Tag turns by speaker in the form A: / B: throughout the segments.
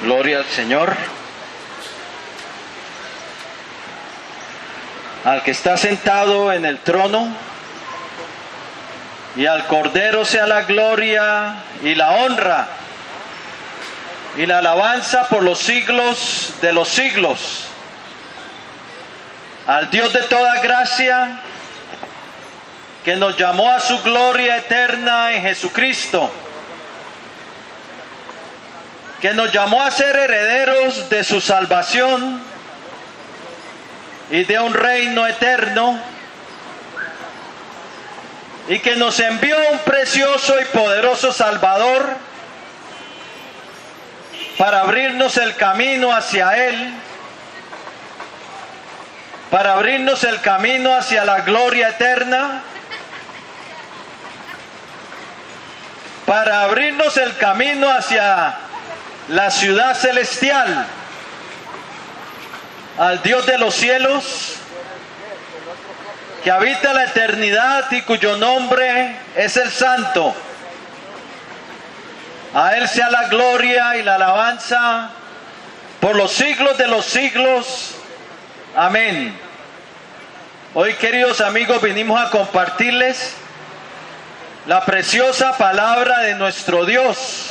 A: Gloria al Señor. Al que está sentado en el trono, y al Cordero sea la gloria y la honra y la alabanza por los siglos de los siglos. Al Dios de toda gracia, que nos llamó a su gloria eterna en Jesucristo, que nos llamó a ser herederos de su salvación y de un reino eterno, y que nos envió un precioso y poderoso Salvador para abrirnos el camino hacia Él, para abrirnos el camino hacia la gloria eterna, para abrirnos el camino hacia la ciudad celestial, al Dios de los cielos, que habita la eternidad y cuyo nombre es el Santo. A Él sea la gloria y la alabanza por los siglos de los siglos. Amén. Hoy, queridos amigos, venimos a compartirles la preciosa palabra de nuestro Dios,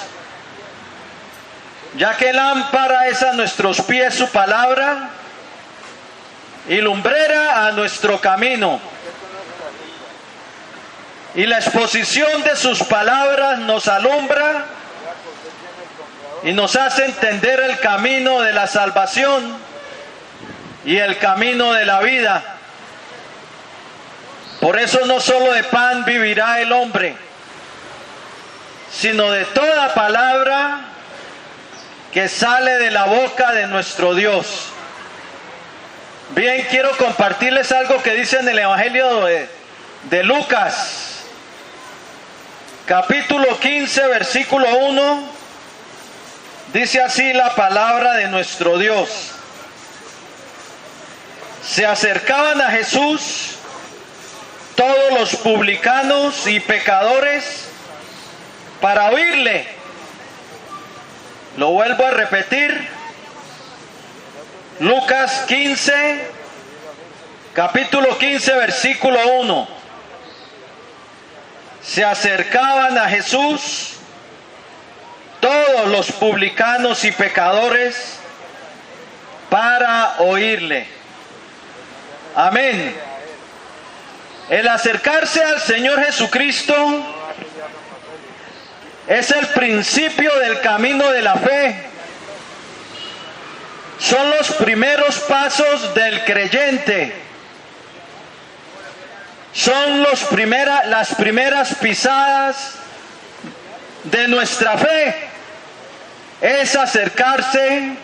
A: ya que lámpara es a nuestros pies su palabra y lumbrera a nuestro camino. Y la exposición de sus palabras nos alumbra y nos hace entender el camino de la salvación y el camino de la vida. Por eso no solo de pan vivirá el hombre, sino de toda palabra que sale de la boca de nuestro Dios. Bien, quiero compartirles algo que dice en el Evangelio de Lucas, capítulo 15, versículo 1, dice así la palabra de nuestro Dios. Se acercaban a Jesús todos los publicanos y pecadores para oírle. Lo vuelvo a repetir. Lucas 15, capítulo 15, versículo 1. Se acercaban a Jesús todos los publicanos y pecadores para oírle. Amén. El acercarse al Señor Jesucristo es el principio del camino de la fe. Son los primeros pasos del creyente. Son las primeras pisadas de nuestra fe. Es acercarse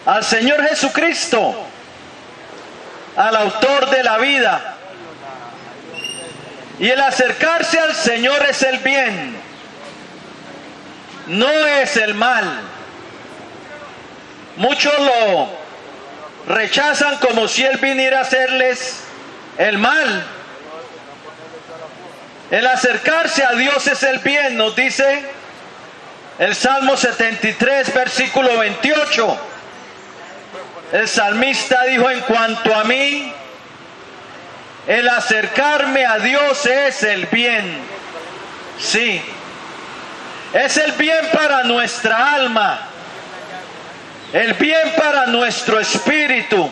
A: al Señor Jesucristo, al autor de la vida. Y el acercarse al Señor es el bien, no es el mal. Muchos lo rechazan como si Él viniera a hacerles el mal. El acercarse a Dios es el bien, nos dice el Salmo 73, versículo 28. El salmista dijo: en cuanto a mí, el acercarme a Dios es el bien. Sí, es el bien para nuestra alma, el bien para nuestro espíritu,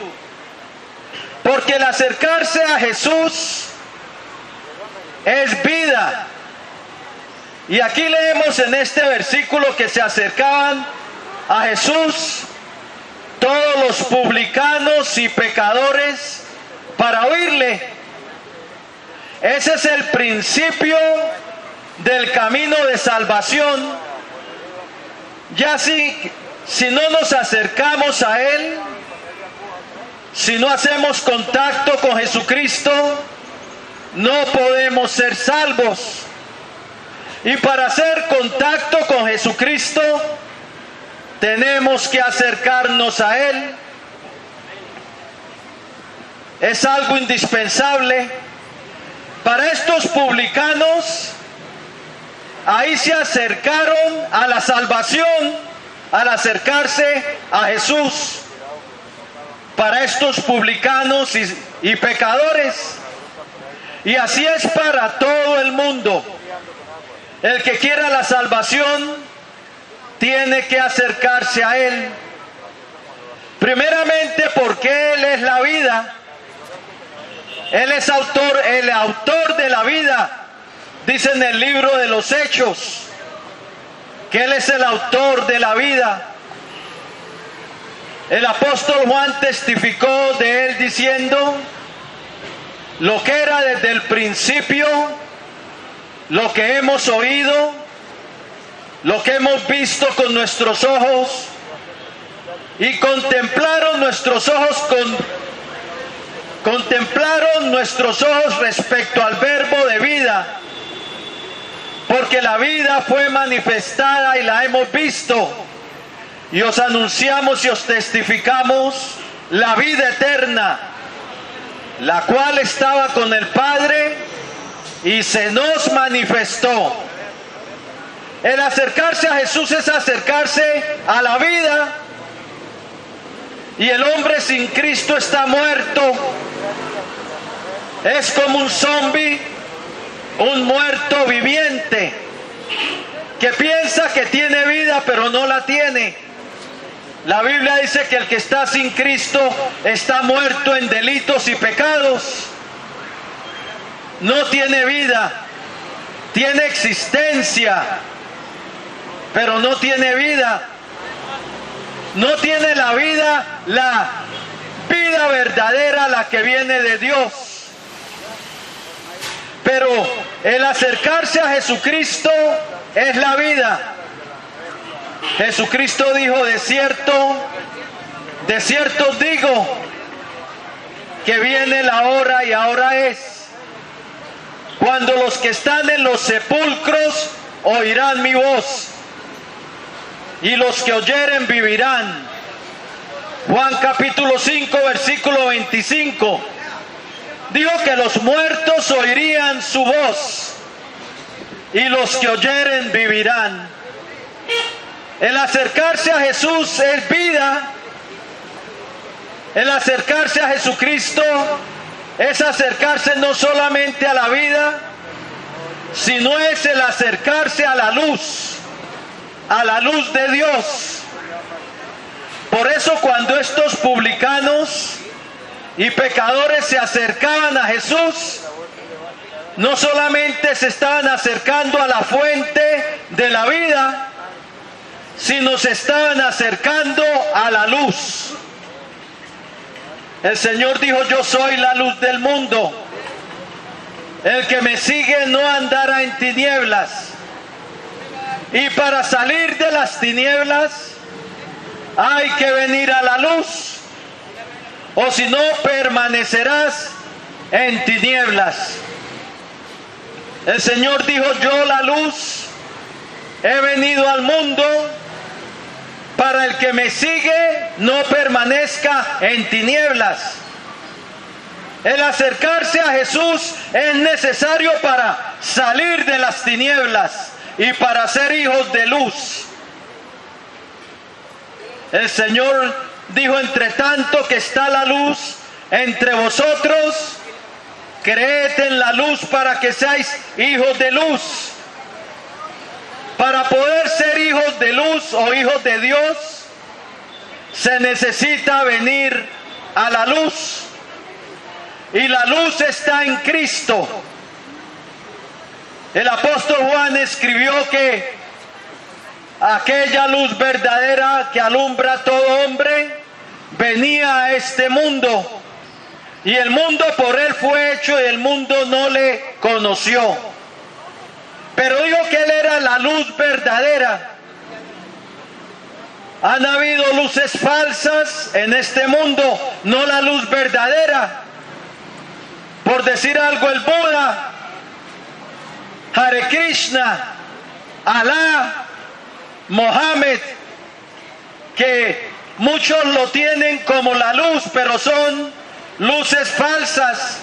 A: porque el acercarse a Jesús es vida. Y aquí leemos en este versículo que se acercaban a Jesús todos los publicanos y pecadores para oírle. Ese es el principio del camino de salvación. Ya si no nos acercamos a Él, si no hacemos contacto con Jesucristo, no podemos ser salvos. Y para hacer contacto con Jesucristo, tenemos que acercarnos a Él. Es algo indispensable. Para estos publicanos, ahí se acercaron a la salvación al acercarse a Jesús para estos publicanos y pecadores. Y así es para todo el mundo. El que quiera la salvación tiene que acercarse a Él. Primeramente porque Él es la vida. Él es el autor de la vida. Dice en el libro de los Hechos que Él es el autor de la vida. El apóstol Juan testificó de Él diciendo lo que era desde el principio, lo que hemos oído, lo que hemos visto con nuestros ojos, y contemplaron nuestros ojos respecto al verbo de vida, porque la vida fue manifestada y la hemos visto, y os anunciamos y os testificamos la vida eterna, la cual estaba con el Padre y se nos manifestó. El acercarse a Jesús es acercarse a la vida, y el hombre sin Cristo está muerto. Es como un zombi, un muerto viviente, que piensa que tiene vida pero no la tiene. La Biblia dice que el que está sin Cristo está muerto en delitos y pecados. No tiene vida, tiene existencia, pero no tiene vida. No tiene la vida verdadera, la que viene de Dios. Pero el acercarse a Jesucristo es la vida. Jesucristo dijo: de cierto os digo que viene la hora, y ahora es, cuando los que están en los sepulcros oirán mi voz, y los que oyeren vivirán. Juan capítulo 5 versículo 25. Dijo que los muertos oirían su voz, y los que oyeren vivirán. El acercarse a Jesús es vida. El acercarse a Jesucristo es acercarse no solamente a la vida, sino es el acercarse a la luz de Dios. Por eso cuando estos publicanos y pecadores se acercaban a Jesús, no solamente se estaban acercando a la fuente de la vida, sino se estaban acercando a la luz. El Señor dijo: yo soy la luz del mundo. El que me sigue no andará en tinieblas. Y para salir de las tinieblas hay que venir a la luz, o si no permanecerás en tinieblas. El Señor dijo: yo, la luz, he venido al mundo para el que me sigue no permanezca en tinieblas. El acercarse a Jesús es necesario para salir de las tinieblas y para ser hijos de luz. El Señor dijo: entre tanto que está la luz entre vosotros, creed en la luz para que seáis hijos de luz. Para poder ser hijos de luz o hijos de Dios, se necesita venir a la luz. Y la luz está en Cristo. El apóstol Juan escribió que aquella luz verdadera que alumbra a todo hombre venía a este mundo, y el mundo por él fue hecho y el mundo no le conoció. Pero dijo que él era la luz verdadera. Han habido luces falsas en este mundo, no la luz verdadera. Por decir algo, el Buda, Hare Krishna, Alá, Mohammed, que muchos lo tienen como la luz, pero son luces falsas,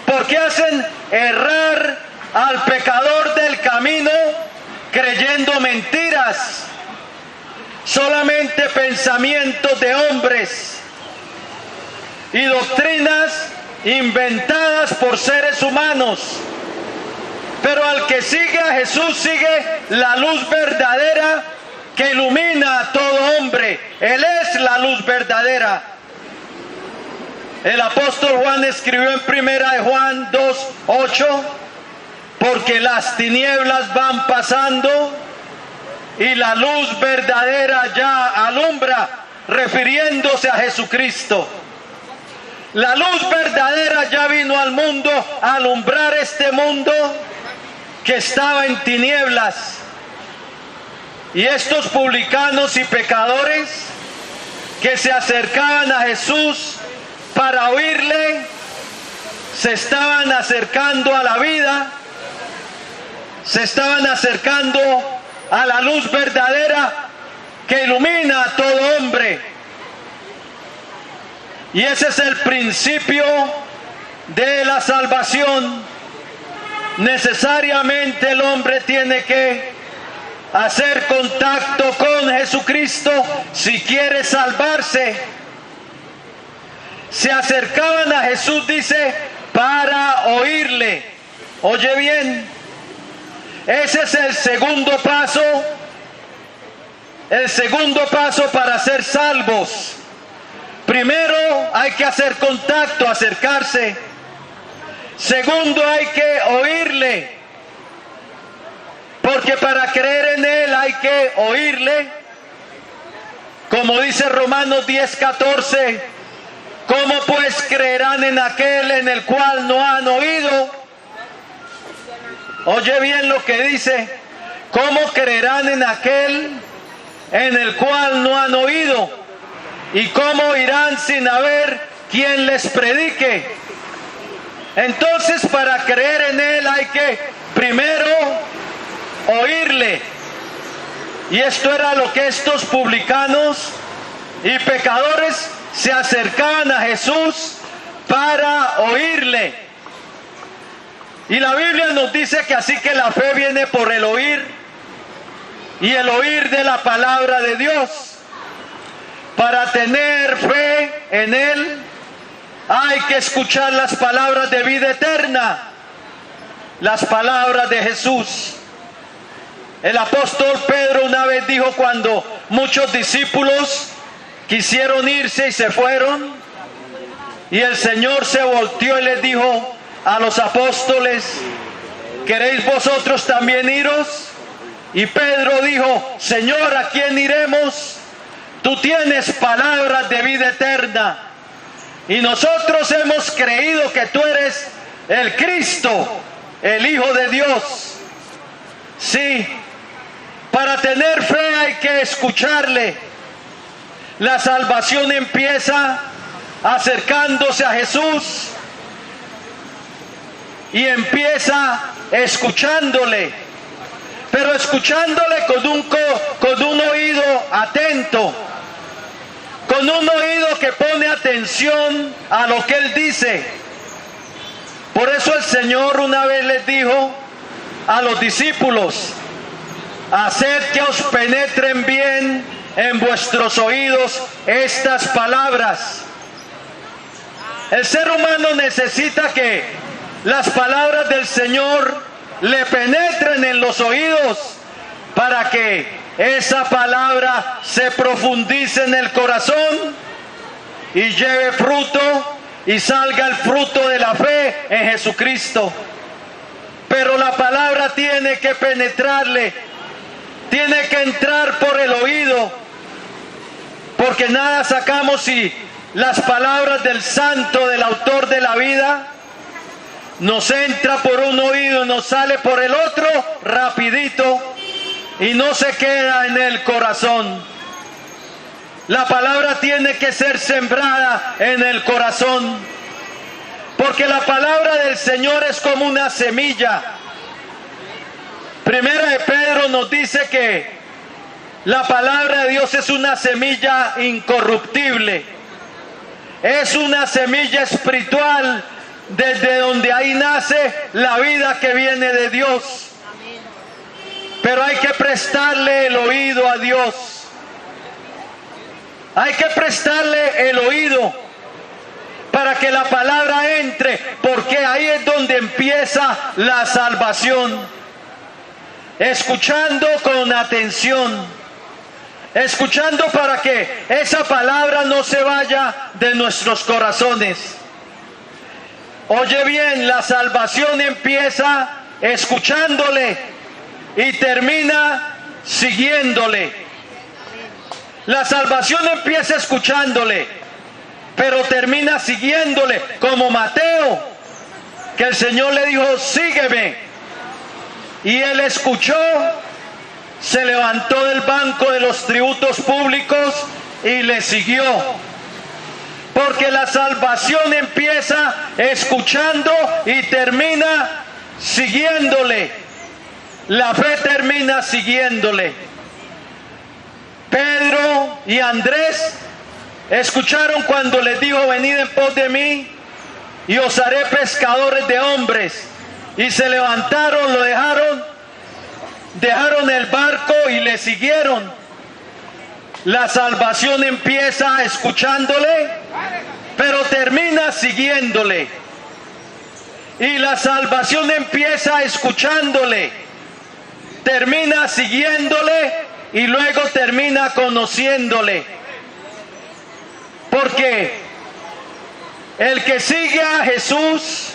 A: porque hacen errar al pecador del camino creyendo mentiras. solamente pensamientos de hombres y doctrinas inventadas por seres humanos. Pero al que sigue a Jesús sigue la luz verdadera que ilumina a todo hombre. Él es la luz verdadera. El apóstol Juan escribió en 1 Juan 2:8, porque las tinieblas van pasando y la luz verdadera ya alumbra, refiriéndose a Jesucristo. La luz verdadera ya vino al mundo a alumbrar este mundo que estaba en tinieblas. Y estos publicanos y pecadores que se acercaban a Jesús para oírle, se estaban acercando a la vida, se estaban acercando a la luz verdadera que ilumina a todo hombre. Y ese es el principio de la salvación. Necesariamente el hombre tiene que hacer contacto con Jesucristo si quiere salvarse. Se acercaban a Jesús, dice, para oírle. Oye bien, ese es el segundo paso para ser salvos. Primero hay que hacer contacto, acercarse. Segundo, hay que oírle, porque para creer en Él hay que oírle. Como dice Romanos 10:14, ¿cómo pues creerán en aquel en el cual no han oído? Oye bien lo que dice, ¿cómo creerán en aquel en el cual no han oído? ¿Y cómo irán sin haber quien les predique? Entonces, para creer en Él hay que primero oírle. Y esto era lo que estos publicanos y pecadores se acercaban a Jesús para oírle. Y la Biblia nos dice que así que la fe viene por el oír, y el oír de la palabra de Dios. Para tener fe en Él hay que escuchar las palabras de vida eterna, las palabras de Jesús. El apóstol Pedro una vez dijo, cuando muchos discípulos quisieron irse y se fueron, y el Señor se volteó y les dijo a los apóstoles, ¿queréis vosotros también iros? Y Pedro dijo, Señor, ¿a quién iremos? Tú tienes palabras de vida eterna, y nosotros hemos creído que tú eres el Cristo, el Hijo de Dios. Sí, para tener fe hay que escucharle. La salvación empieza acercándose a Jesús y empieza escuchándole, pero escuchándole con un oído atento, con un oído que pone atención a lo que Él dice. Por eso el Señor una vez les dijo a los discípulos, haced que os penetren bien en vuestros oídos estas palabras. El ser humano necesita que las palabras del Señor le penetren en los oídos para que esa palabra se profundice en el corazón y lleve fruto y salga el fruto de la fe en Jesucristo. Pero la palabra tiene que penetrarle, tiene que entrar por el oído, porque nada sacamos si las palabras del Santo, del Autor de la vida, nos entra por un oído y nos sale por el otro rapidito y no se queda en el corazón. La palabra tiene que ser sembrada en el corazón, porque la palabra del Señor es como una semilla. Primera de Pedro nos dice que la palabra de Dios es una semilla incorruptible, es una semilla espiritual, desde donde ahí nace la vida que viene de Dios. Pero hay que prestarle el oído a Dios. Hay que prestarle el oído para que la palabra entre, porque ahí es donde empieza la salvación. Escuchando con atención, escuchando para que esa palabra no se vaya de nuestros corazones. Oye bien, la salvación empieza escuchándole y termina siguiéndole. La salvación empieza escuchándole, pero termina siguiéndole, como Mateo, que el Señor le dijo, sígueme. Y él escuchó, se levantó del banco de los tributos públicos y le siguió. Porque la salvación empieza escuchando y termina siguiéndole. La fe termina siguiéndole. Pedro y Andrés escucharon cuando les dijo, venid en pos de mí y os haré pescadores de hombres. Y se levantaron, lo dejaron el barco y le siguieron. La salvación empieza escuchándole, pero termina siguiéndole. Y la salvación empieza escuchándole, termina siguiéndole y luego termina conociéndole. Porque el que sigue a Jesús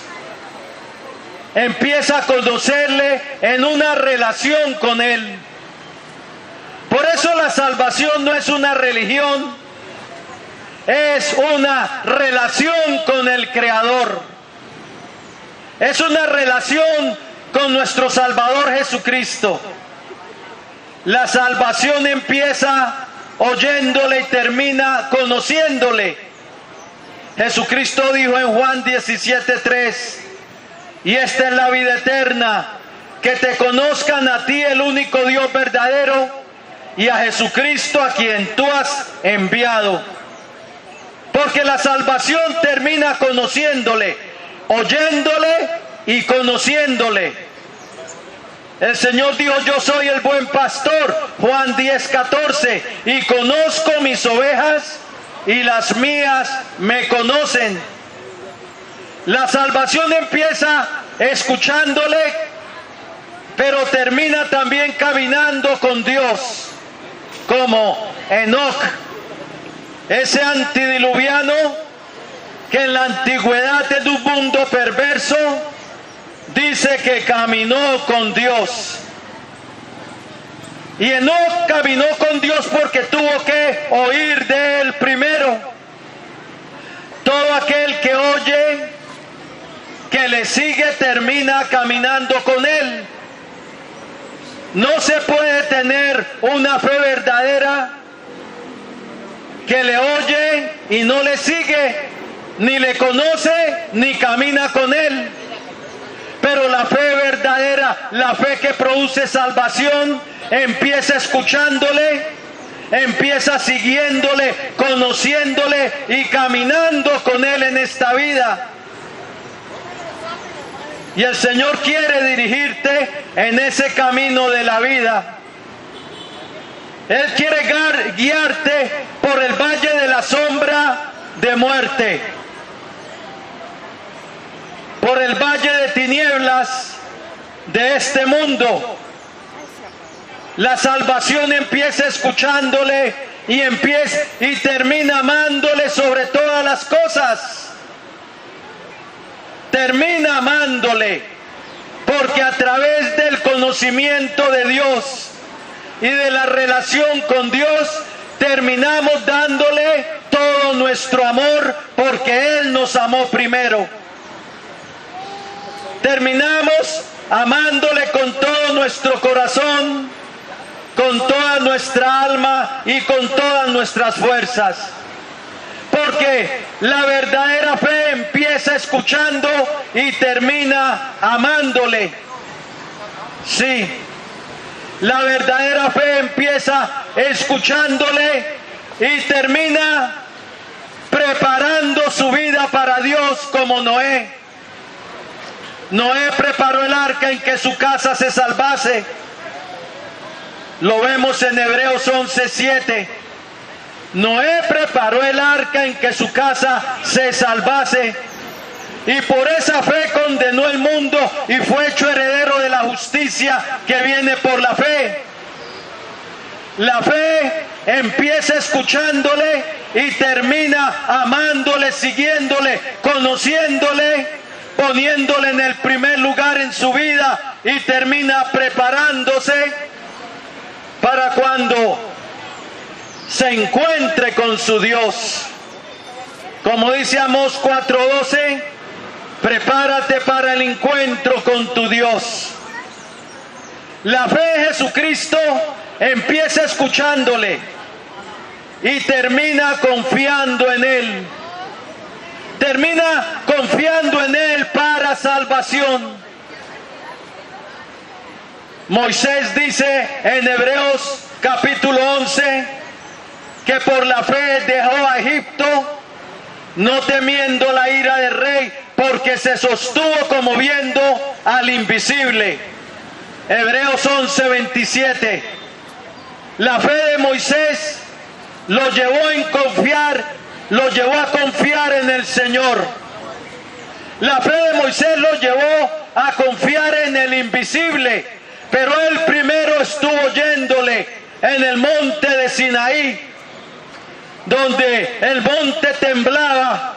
A: empieza a conocerle en una relación con Él. Por eso la salvación no es una religión, es una relación con el Creador. Es una relación con nuestro Salvador Jesucristo. La salvación empieza oyéndole y termina conociéndole. Jesucristo dijo en Juan 17:3, y esta es la vida eterna, que te conozcan a ti, el único Dios verdadero, y a Jesucristo a quien tú has enviado. Porque la salvación termina conociéndole, oyéndole y conociéndole. El Señor dijo, yo soy el buen pastor, Juan 10:14, y conozco mis ovejas y las mías me conocen. La salvación empieza escuchándole, pero termina también caminando con Dios, como Enoc, ese antediluviano que en la antigüedad de un mundo perverso dice que caminó con Dios. Y Enoc caminó con Dios porque tuvo que oír de Él primero. Todo aquel que oye, que le sigue, termina caminando con Él. No se puede tener una fe verdadera que le oye y no le sigue, ni le conoce, ni camina con Él. Pero la fe verdadera, la fe que produce salvación, empieza escuchándole, empieza siguiéndole, conociéndole y caminando con Él en esta vida. Y el Señor quiere dirigirte en ese camino de la vida. Él quiere guiarte por el valle de la sombra de muerte, por el valle de tinieblas de este mundo. La salvación empieza escuchándole y termina amándole sobre todas las cosas. Termina amándole, porque a través del conocimiento de Dios y de la relación con Dios terminamos dándole todo nuestro amor, porque Él nos amó primero. Terminamos amándole con todo nuestro corazón, con toda nuestra alma y con todas nuestras fuerzas. Porque la verdadera fe empieza escuchando y termina amándole. Sí, la verdadera fe empieza escuchándole y termina preparando su vida para Dios, como Noé. Noé preparó el arca en que su casa se salvase. Lo vemos en Hebreos 11:7. Noé preparó el arca en que su casa se salvase, y por esa fe condenó el mundo y fue hecho heredero de la justicia que viene por la fe. La fe empieza escuchándole y termina amándole, siguiéndole, conociéndole, poniéndole en el primer lugar en su vida, y termina preparándose para cuando se encuentre con su Dios. Como dice Amós 4:12, prepárate para el encuentro con tu Dios. La fe en Jesucristo empieza escuchándole y termina confiando en Él. Termina confiando en Él para salvación. Moisés dice en Hebreos capítulo 11 que por la fe dejó a Egipto, no temiendo la ira del rey, porque se sostuvo como viendo al invisible. Hebreos 11:27. La fe de Moisés lo llevó a confiar en el Señor. La fe de Moisés lo llevó a confiar en el invisible, pero él primero estuvo yéndole en el monte de Sinaí, donde el monte temblaba,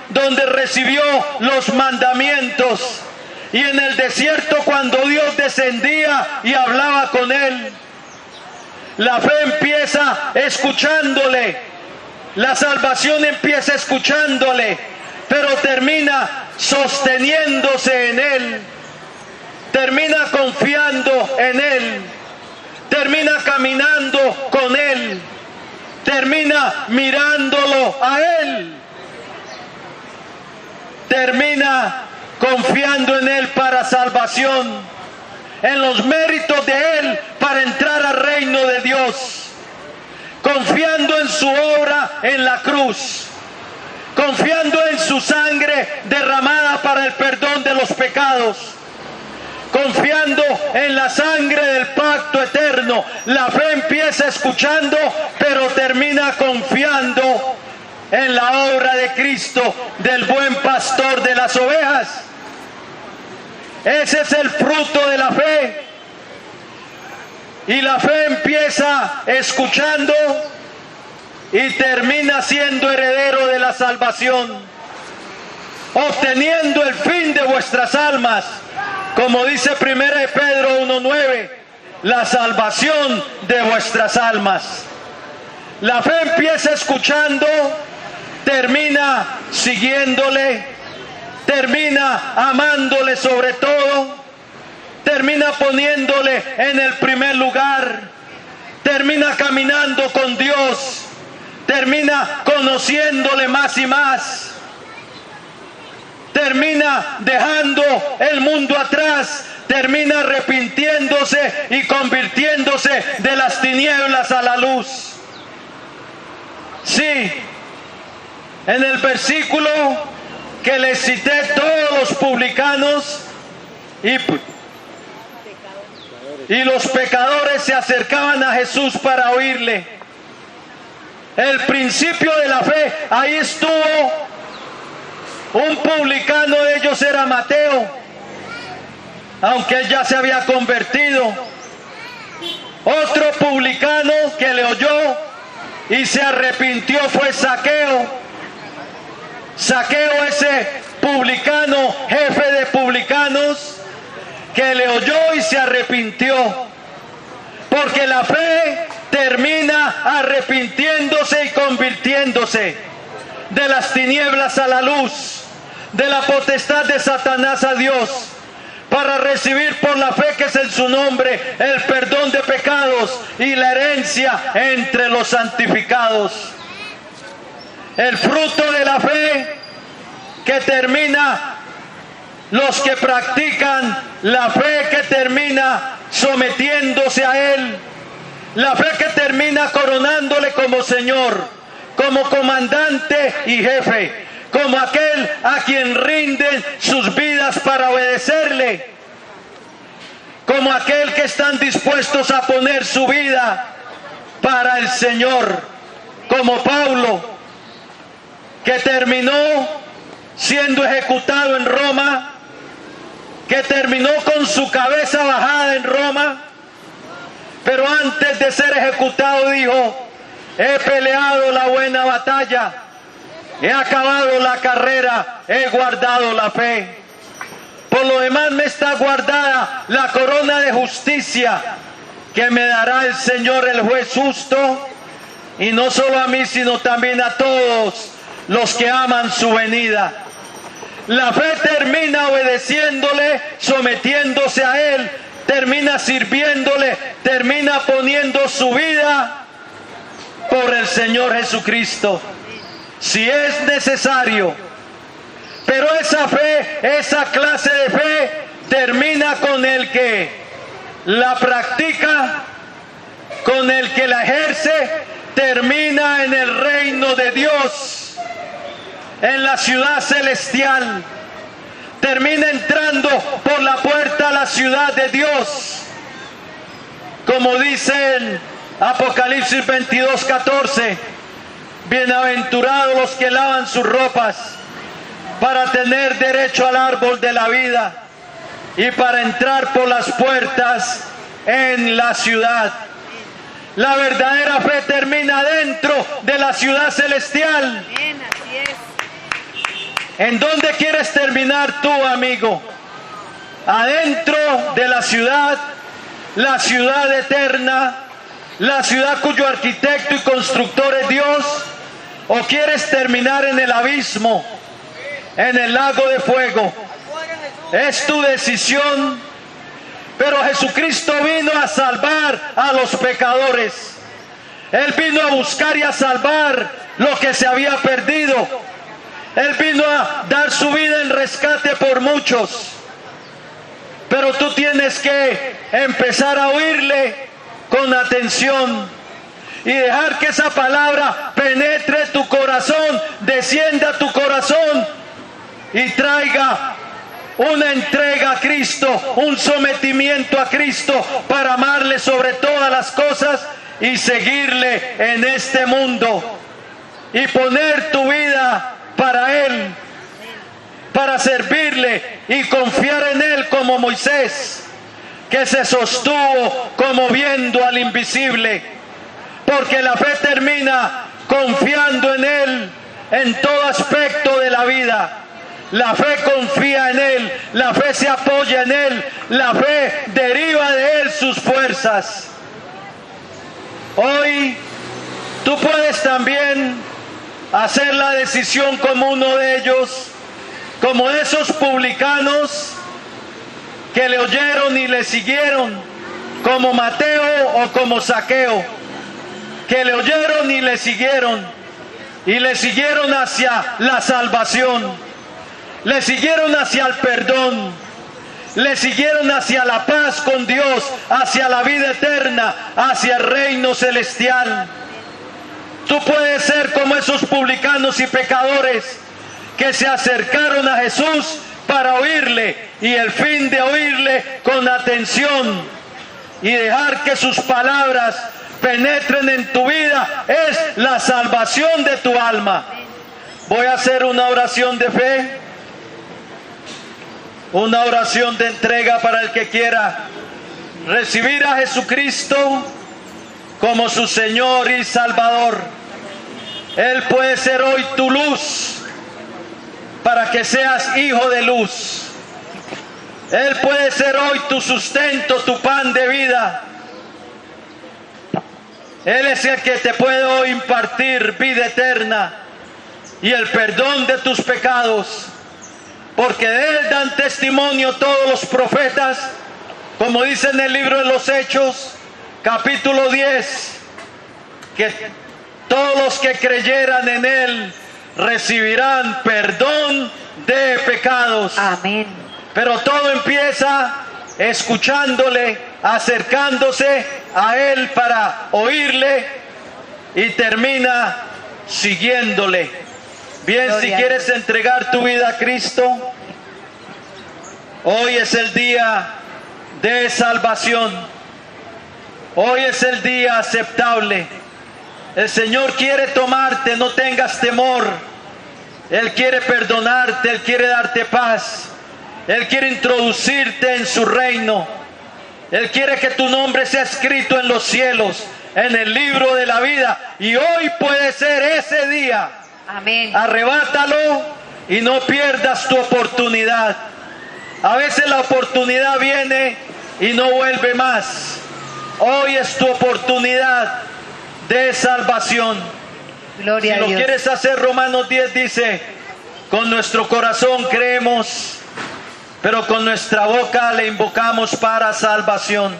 A: donde recibió los mandamientos, y en el desierto cuando Dios descendía y hablaba con él. La fe empieza escuchándole, la salvación empieza escuchándole, pero termina sosteniéndose en Él, termina confiando en Él, termina caminando con Él, termina mirándolo a Él, termina confiando en Él para salvación, en los méritos de Él para entrar al reino de Dios, confiando en su obra en la cruz, confiando en su sangre derramada para el perdón de los pecados, confiando en la sangre del pacto eterno. La fe empieza escuchando, pero termina confiando en la obra de Cristo, del buen pastor de las ovejas. Ese es el fruto de la fe. Y la fe empieza escuchando y termina siendo heredero de la salvación, obteniendo el fin de vuestras almas, como dice 1 Pedro 1:9, la salvación de vuestras almas. La fe empieza escuchando, termina siguiéndole, termina amándole sobre todo, termina poniéndole en el primer lugar, termina caminando con Dios, termina conociéndole más y más, termina dejando el mundo atrás, termina arrepintiéndose y convirtiéndose de las tinieblas a la luz. Sí, en el versículo que les cité, todos los publicanos y los pecadores se acercaban a Jesús para oírle. El principio de la fe, ahí estuvo. Un publicano de ellos era Mateo, aunque él ya se había convertido. Otro publicano que le oyó y se arrepintió fue Zaqueo. Zaqueo, ese publicano, jefe de publicanos, que le oyó y se arrepintió. Porque la fe termina arrepintiéndose y convirtiéndose de las tinieblas a la luz, de la potestad de Satanás a Dios, para recibir por la fe que es en su nombre el perdón de pecados y la herencia entre los santificados. El fruto de la fe que termina, los que practican la fe que termina sometiéndose a Él, la fe que termina coronándole como Señor, como comandante y jefe, como aquel a quien rinden sus vidas para obedecerle, como aquel que están dispuestos a poner su vida para el Señor, como Pablo, que terminó siendo ejecutado en Roma, que terminó con su cabeza bajada en Roma, pero antes de ser ejecutado dijo: he peleado la buena batalla, he acabado la carrera, he guardado la fe. Por lo demás me está guardada la corona de justicia que me dará el Señor, el juez justo, y no solo a mí, sino también a todos los que aman su venida. La fe termina obedeciéndole, sometiéndose a Él, termina sirviéndole, termina poniendo su vida por el Señor Jesucristo, si es necesario. Pero esa fe, esa clase de fe, termina con el que la practica, con el que la ejerce, termina en el reino de Dios, en la ciudad celestial, termina entrando por la puerta a la ciudad de Dios, como dice en Apocalipsis 22:14, bienaventurados los que lavan sus ropas para tener derecho al árbol de la vida y para entrar por las puertas en la ciudad. La verdadera fe termina dentro de la ciudad celestial.
B: Bien, así es.
A: ¿En dónde quieres terminar tú, amigo? ¿Adentro de la ciudad eterna, la ciudad cuyo arquitecto y constructor es Dios? ¿O quieres terminar en el abismo, en el lago de fuego? Es tu decisión. Pero Jesucristo vino a salvar a los pecadores. Él vino a buscar y a salvar lo que se había perdido. Él vino a dar su vida en rescate por muchos. Pero tú tienes que empezar a oírle con atención y dejar que esa palabra penetre tu corazón, descienda a tu corazón y traiga una entrega a Cristo, un sometimiento a Cristo para amarle sobre todas las cosas y seguirle en este mundo y poner tu vida para Él, para servirle y confiar en Él como Moisés, que se sostuvo como viendo al invisible, porque la fe termina confiando en Él en todo aspecto de la vida. La fe confía en Él, la fe se apoya en Él, la fe deriva de Él sus fuerzas. Hoy tú puedes también hacer la decisión como uno de ellos, como esos publicanos que le oyeron y le siguieron, como Mateo o como Zaqueo, que le oyeron y le siguieron hacia la salvación. Le siguieron hacia el perdón, le siguieron hacia la paz con Dios, hacia la vida eterna, hacia el reino celestial. Tú puedes ser como esos publicanos y pecadores que se acercaron a Jesús para oírle, y el fin de oírle con atención y dejar que sus palabras penetren en tu vida es la salvación de tu alma. Voy a hacer una oración de fe. Una oración de entrega para el que quiera recibir a Jesucristo como su Señor y Salvador. Él puede ser hoy tu luz para que seas hijo de luz. Él puede ser hoy tu sustento, tu pan de vida. Él es el que te puede hoy impartir vida eterna y el perdón de tus pecados. Porque de Él dan testimonio todos los profetas, como dice en el libro de los Hechos, capítulo 10, que todos los que creyeran en Él recibirán perdón de pecados.
B: Amén.
A: Pero todo empieza escuchándole, acercándose a Él para oírle, y termina siguiéndole. Bien, si quieres entregar tu vida a Cristo, hoy es el día de salvación. Hoy es el día aceptable. El Señor quiere tomarte, no tengas temor. Él quiere perdonarte, Él quiere darte paz. Él quiere introducirte en su reino. Él quiere que tu nombre sea escrito en los cielos, en el libro de la vida. Y hoy puede ser ese día.
B: Amén.
A: Arrebátalo y no pierdas tu oportunidad. A veces la oportunidad viene y no vuelve más. Hoy es tu oportunidad de salvación.
B: Gloria
A: Si
B: a
A: lo
B: Dios.
A: quieres hacer, Romanos 10 dice, con nuestro corazón creemos, pero con nuestra boca le invocamos para salvación.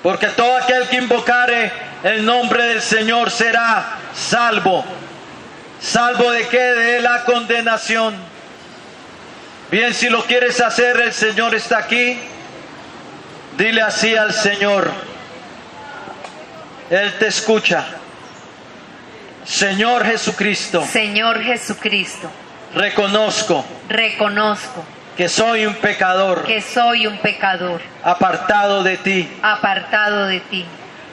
A: Porque todo aquel que invocare el nombre del Señor será salvo. ¿Salvo de qué? De la condenación. Bien, si lo quieres hacer, el Señor está aquí. Dile así al Señor. Él te escucha. Señor Jesucristo,
B: Señor Jesucristo,
A: reconozco
B: reconozco
A: que soy un pecador
B: que soy un pecador,
A: apartado de ti,
B: apartado de ti,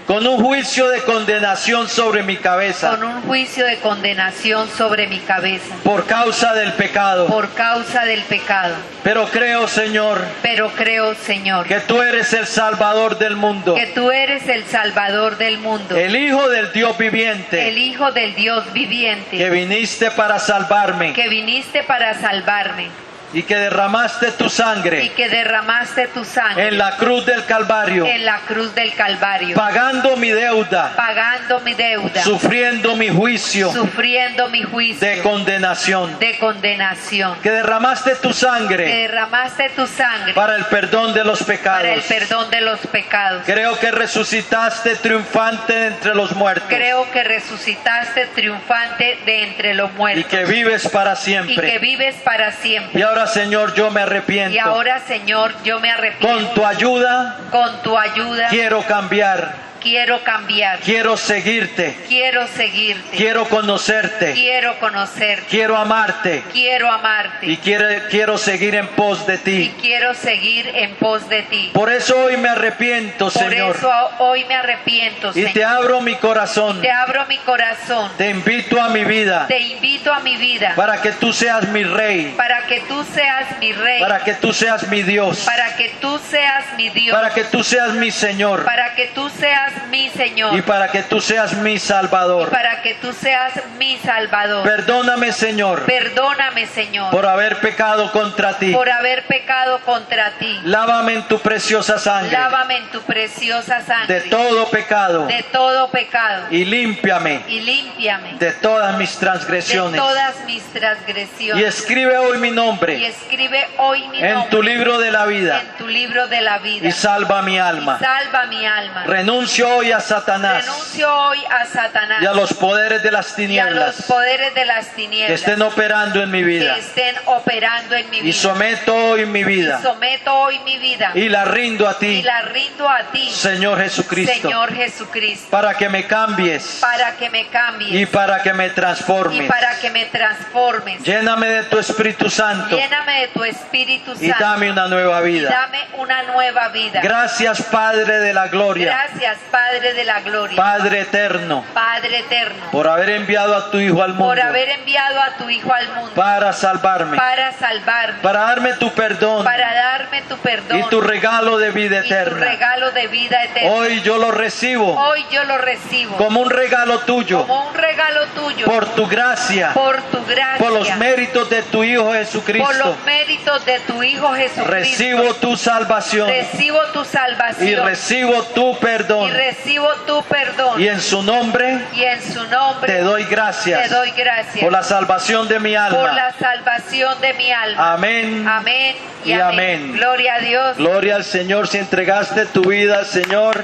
A: con un juicio de condenación sobre mi cabeza,
B: con un juicio de condenación sobre mi cabeza,
A: por causa del pecado.
B: por causa del pecado.
A: Pero creo, Señor,
B: Pero creo, Señor,
A: que tú eres el Salvador del mundo,
B: que tú eres el Salvador del mundo,
A: el Hijo del Dios viviente,
B: el Hijo del Dios viviente,
A: que viniste para salvarme
B: que viniste para salvarme
A: y que derramaste tu
B: y
A: sangre
B: que derramaste tu sangre
A: en la cruz del Calvario,
B: en la cruz del Calvario,
A: pagando mi deuda,
B: pagando mi deuda,
A: sufriendo mi juicio
B: sufriendo mi juicio
A: de condenación,
B: de condenación,
A: que derramaste tu
B: que
A: sangre
B: derramaste tu sangre
A: para el perdón de los
B: para el
A: pecados.
B: perdón de los pecados.
A: Creo que resucitaste triunfante de entre los muertos
B: Creo que resucitaste triunfante de entre los
A: y
B: muertos
A: que vives para
B: y que
A: siempre.
B: vives para siempre.
A: Y ahora, Señor, yo me arrepiento.
B: Y ahora, Señor, yo me arrepiento.
A: Con tu ayuda
B: Con tu ayuda
A: quiero cambiar,
B: quiero cambiar,
A: quiero seguirte,
B: quiero seguirte,
A: quiero conocerte,
B: quiero conocerte,
A: quiero amarte
B: quiero amarte
A: y quiero seguir en pos de
B: y
A: ti.
B: quiero seguir en pos de ti.
A: Por eso hoy me arrepiento,
B: Por
A: Señor,
B: eso hoy me arrepiento,
A: y te
B: Señor.
A: abro mi corazón,
B: Te abro mi corazón,
A: te invito a mi vida,
B: te invito a mi vida,
A: para que tú seas mi rey,
B: para que tú seas mi rey,
A: para que tú seas mi Dios,
B: para que tú seas mi Dios,
A: para que tú seas mi Señor
B: para que tú seas mi Señor,
A: y para que tú seas mi
B: y
A: Salvador.
B: para que tú seas mi Salvador.
A: Perdóname, Señor,
B: Perdóname, Señor,
A: por haber pecado contra ti.
B: por haber pecado contra ti.
A: Lávame en tu preciosa sangre
B: Lávame en tu preciosa sangre
A: de todo pecado
B: de todo pecado
A: y límpiame
B: y límpiame
A: de todas mis
B: de
A: transgresiones.
B: todas mis
A: Y
B: transgresiones.
A: escribe hoy mi
B: Y
A: nombre
B: escribe hoy mi
A: en
B: nombre
A: tu libro de la vida
B: en tu libro de la vida.
A: y salva mi alma.
B: Salva mi alma.
A: Renuncio hoy a Satanás
B: Renuncio hoy a Satanás
A: y a los poderes de las
B: y a los
A: tinieblas
B: poderes de las
A: que
B: tinieblas
A: estén operando en mi vida.
B: que estén operando en mi
A: Y
B: vida.
A: someto hoy mi
B: Y
A: vida
B: someto hoy mi vida
A: y la rindo a
B: y
A: ti,
B: la rindo a ti,
A: Señor Jesucristo,
B: Señor Jesucristo,
A: para que me cambies
B: para que me cambies
A: y para que me
B: y
A: transformes.
B: para que me transformes.
A: Lléname de tu Espíritu Santo
B: Lléname de tu Espíritu
A: y
B: Santo
A: dame una nueva
B: y
A: vida.
B: dame una nueva vida.
A: Gracias, Padre de la gloria,
B: Gracias, Padre de la gloria,
A: Padre eterno,
B: Padre eterno,
A: por haber enviado a tu Hijo al mundo
B: por haber enviado a tu Hijo al mundo
A: para salvarme,
B: para salvarme,
A: para darme tu perdón
B: para darme tu perdón
A: y tu regalo de vida
B: y tu
A: eterna.
B: regalo de vida eterna.
A: Hoy yo lo recibo
B: Hoy yo lo recibo
A: como un regalo tuyo,
B: como un regalo tuyo,
A: por tu gracia,
B: por tu gracia,
A: por los méritos de tu Hijo
B: por
A: Jesucristo.
B: los méritos de tu Hijo Jesucristo.
A: Recibo tu salvación
B: Recibo tu salvación
A: y recibo tu perdón.
B: y recibo tu perdón.
A: Y en su nombre
B: Y en su nombre
A: te doy gracias
B: te doy gracias
A: por la salvación de mi
B: por
A: alma.
B: la salvación de mi alma.
A: Amén.
B: Amén y
A: y
B: amén.
A: amén.
B: Gloria a Dios.
A: Gloria al Señor. Si entregaste tu vida al Señor,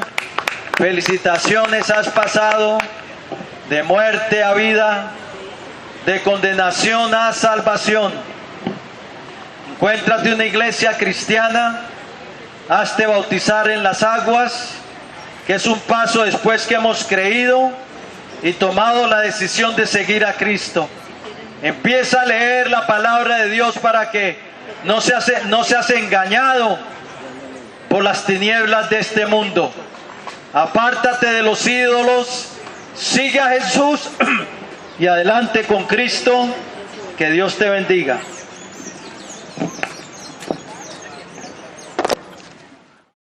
A: felicitaciones, has pasado de muerte a vida, de condenación a salvación. Encuéntrate una iglesia cristiana, hazte bautizar en las aguas, que es un paso después que hemos creído y tomado la decisión de seguir a Cristo. Empieza a leer la palabra de Dios para que no seas engañado por las tinieblas de este mundo. Apártate de los ídolos Sigue a Jesús y adelante con Cristo. Que Dios te bendiga.